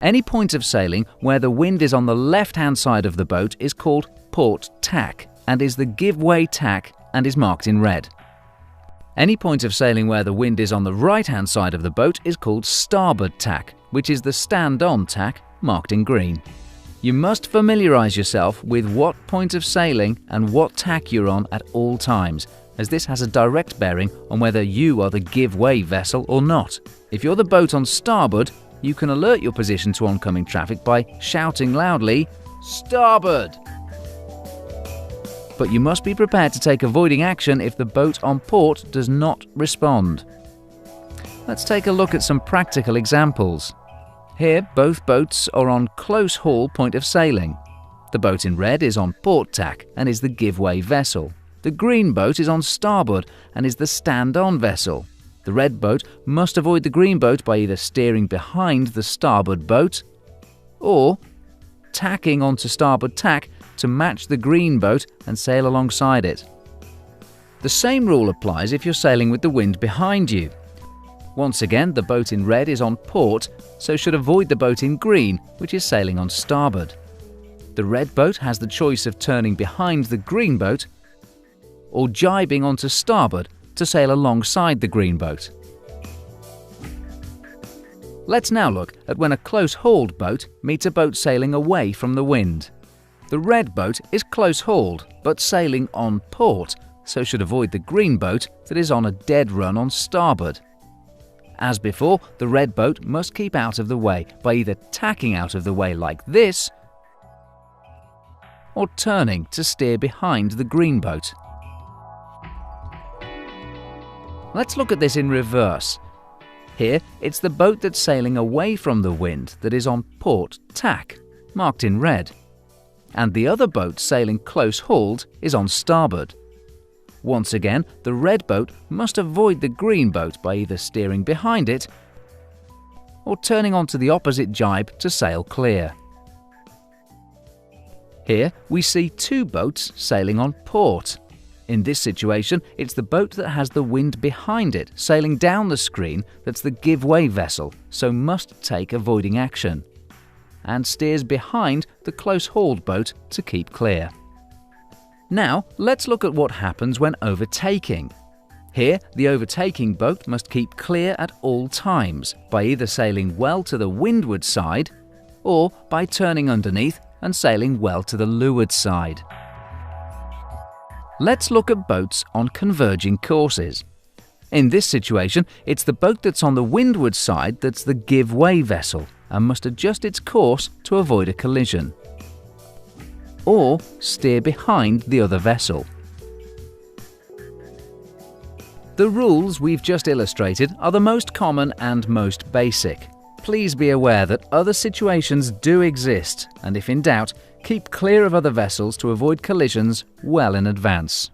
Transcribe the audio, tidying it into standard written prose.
Any point of sailing where the wind is on the left-hand side of the boat is called port tack and is the give-way tack and is marked in red. Any point of sailing where the wind is on the right-hand side of the boat is called starboard tack, which is the stand-on tack marked in green. You must familiarize yourself with what point of sailing and what tack you're on at all times, as this has a direct bearing on whether you are the give-way vessel or not. If you're the boat on starboard, you can alert your position to oncoming traffic by shouting loudly, "Starboard!" But you must be prepared to take avoiding action if the boat on port does not respond. Let's take a look at some practical examples. Here, both boats are on close haul point of sailing. The boat in red is on port tack and is the give-way vessel. The green boat is on starboard and is the stand-on vessel. The red boat must avoid the green boat by either steering behind the starboard boat or tacking onto starboard tack to match the green boat and sail alongside it. The same rule applies if you're sailing with the wind behind you. Once again, the boat in red is on port, so should avoid the boat in green, which is sailing on starboard. The red boat has the choice of turning behind the green boat or jibing onto starboard to sail alongside the green boat. Let's now look at when a close-hauled boat meets a boat sailing away from the wind. The red boat is close-hauled, but sailing on port, so should avoid the green boat that is on a dead run on starboard. As before, the red boat must keep out of the way by either tacking out of the way like this or turning to steer behind the green boat. Let's look at this in reverse. Here, it's the boat that's sailing away from the wind that is on port tack, marked in red, and the other boat sailing close-hauled is on starboard. Once again, the red boat must avoid the green boat by either steering behind it or turning onto the opposite jibe to sail clear. Here, we see two boats sailing on port. In this situation, it's the boat that has the wind behind it sailing down the screen that's the give-way vessel, so must take avoiding action, and steers behind the close-hauled boat to keep clear. Now, let's look at what happens when overtaking. Here, the overtaking boat must keep clear at all times by either sailing well to the windward side or by turning underneath and sailing well to the leeward side. Let's look at boats on converging courses. In this situation, it's the boat that's on the windward side that's the give-way vessel and must adjust its course to avoid a collision, or steer behind the other vessel. The rules we've just illustrated are the most common and most basic. Please be aware that other situations do exist, and if in doubt, keep clear of other vessels to avoid collisions well in advance.